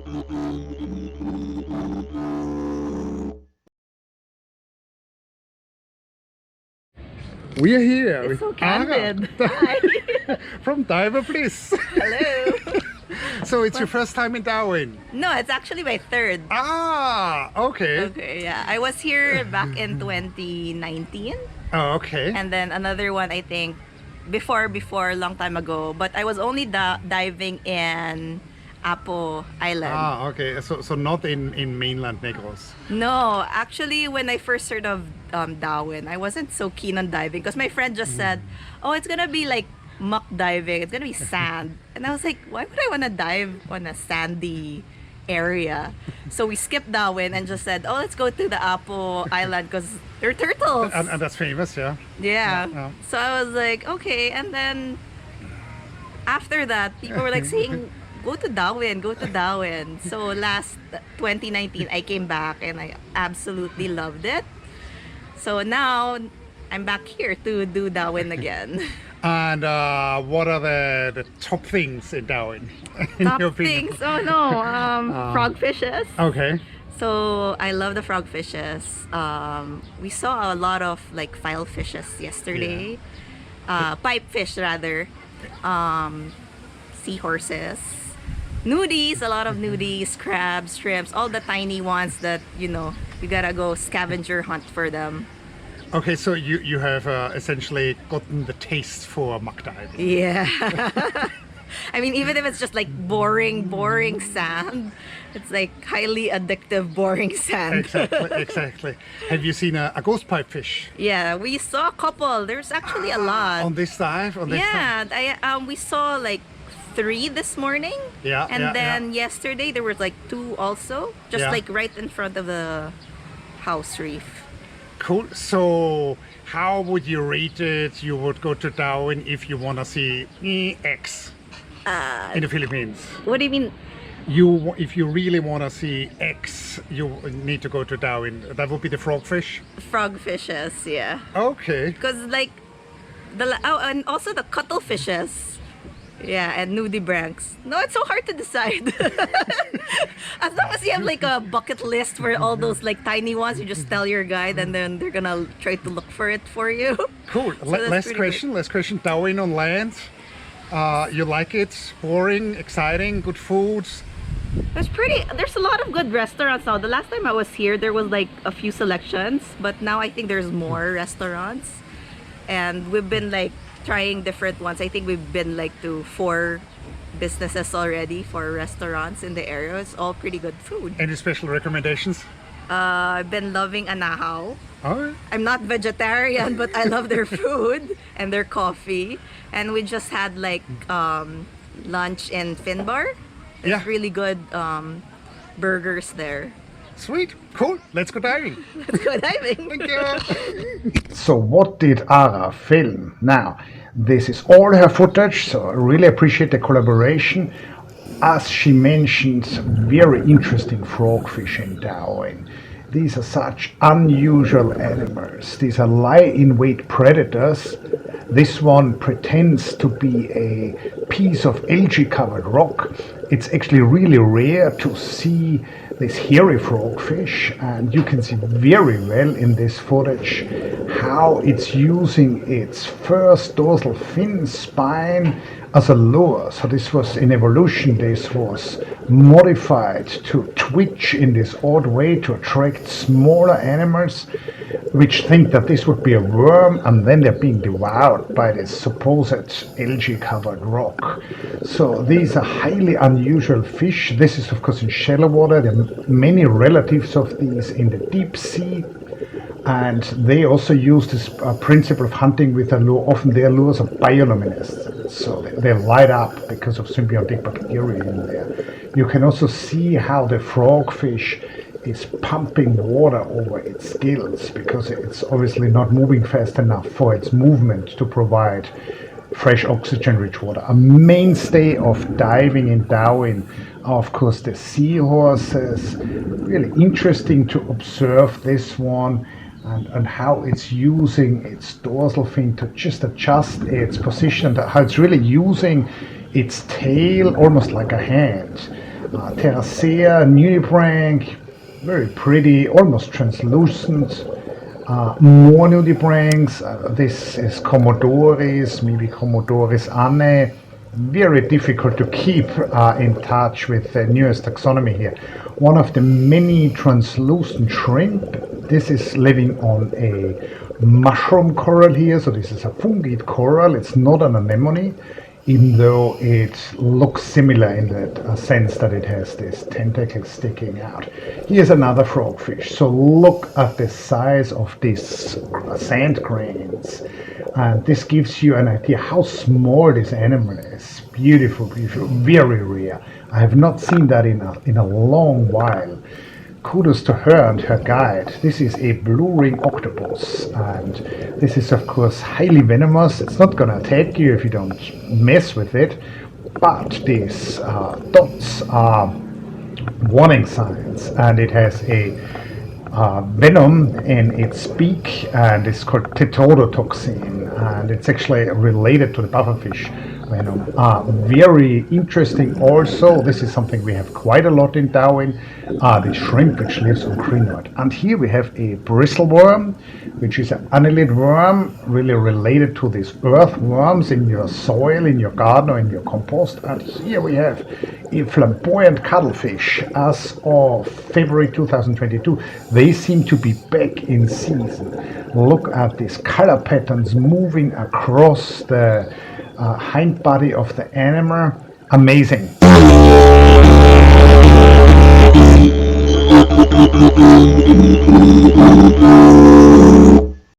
We are here It's with so candid. Ara Hi. from Diverbliss. Hello. So it's your first time in Darwin? No, it's actually my third. Ah, okay. Okay, yeah. I was here back in 2019. Oh, okay. And then another one, I think, before, a long time ago. But I was only diving in Apo Island. Ah, okay. So not in mainland Negros. No, actually, when I first heard of Dauin, I wasn't so keen on diving because my friend just said, "Oh, it's gonna be like muck diving. It's gonna be sand," and I was like, "Why would I want to dive on a sandy area?" So we skipped Darwin and just said, "Oh, let's go to the Apo Island because they're turtles." And that's famous, yeah. Yeah. Yeah. So I was like, okay, and then after that, people were like saying, go to Darwin, go to Darwin. So last 2019, I came back and I absolutely loved it. So now I'm back here to do Darwin again. And what are the top things in Darwin? in Top your opinion? things? Oh no, frogfishes. Okay. So I love the frogfishes. We saw a lot of like filefishes yesterday. Pipefish rather. Seahorses. Nudies, a lot of nudies, crabs, shrimps, all the tiny ones that, you know, you gotta go scavenger hunt for them. Okay, so you have essentially gotten the taste for muck diving. Yeah. I mean, even if it's just like boring sand, it's like highly addictive, boring sand. Exactly. Have you seen a ghost pipefish? Yeah, we saw a couple. There's actually a lot. On this dive? We saw like 3 this morning. Yeah. And then yesterday there was like 2 also, just like right in front of the house reef. Cool. So how would you rate it? You would go to Darwin if you want to see X in the Philippines. What do you mean? If you really want to see X, you need to go to Darwin. That would be the frogfish. Frogfishes, yeah. Okay. Because like and also the cuttlefishes. Yeah, and nudibranchs. No, it's so hard to decide. As long as you have like a bucket list for all those like tiny ones, you just tell your guide and then they're gonna try to look for it for you. Cool. So Last question. Darwin on land. You like it? Boring, exciting, good food? There's a lot of good restaurants now. The last time I was here, there was like a few selections, but now I think there's more restaurants. And we've been like trying different ones. I think we've been like to 4 businesses already, 4 restaurants in the area. It's all pretty good food. Any special recommendations? I've been loving Anahaw. Oh. I'm not vegetarian, but I love their food and their coffee. And we just had like lunch in Finbar. There's really good burgers there. Sweet, cool. Let's go diving. Let's go diving. Thank you. So what did Ara film? Now, this is all her footage, so I really appreciate the collaboration. As she mentions, very interesting frogfish in Darwin. These are such unusual animals. These are lie-in-wait predators. This one pretends to be a piece of algae-covered rock. It's actually really rare to see this hairy frogfish, and you can see very well in this footage how it's using its first dorsal fin spine as a lure. So this was in evolution, this was modified to twitch in this odd way to attract smaller animals which think that this would be a worm, and then they're being devoured by this supposed algae covered rock. So these are highly unusual fish. This is of course in shallow water. There are many relatives of these in the deep sea, and they also use this principle of hunting with a lure. Often their lures are bioluminescent, so they light up because of symbiotic bacteria in there. You can also see how the frogfish is pumping water over its gills because it's obviously not moving fast enough for its movement to provide fresh oxygen-rich water. A mainstay of diving in Darwin are of course the seahorses. Really interesting to observe this one and how it's using its dorsal fin to just adjust its position, how it's really using its tail almost like a hand. Terracea, nudibranch, very pretty, almost translucent. More nudibranchs. This is Commodores, maybe Commodores anne. Very difficult to keep in touch with the newest taxonomy here. One of the many translucent shrimp. This is living on a mushroom coral here, so this is a fungate coral. It's not an anemone, even though it looks similar in that sense that it has this tentacle sticking out. Here's another frogfish. So look at the size of these sand grains. And this gives you an idea how small this animal is. Beautiful, beautiful, very rare. I have not seen that in a long while. Kudos to her and her guide. This is a blue ring octopus, and this is of course highly venomous. It's not gonna attack you if you don't mess with it, but these dots are warning signs, and it has a venom in its beak, and it's called tetrodotoxin, and it's actually related to the pufferfish venom. Very interesting also. This is something we have quite a lot in Darwin, the shrimp which lives on Greenwood. And here we have a bristle worm, which is an annelid worm, really related to these earthworms in your soil, in your garden or in your compost. And here we have a flamboyant cuttlefish. As of February 2022, they seem to be back in season. Look at these color patterns moving across the hind body of the animal. Amazing.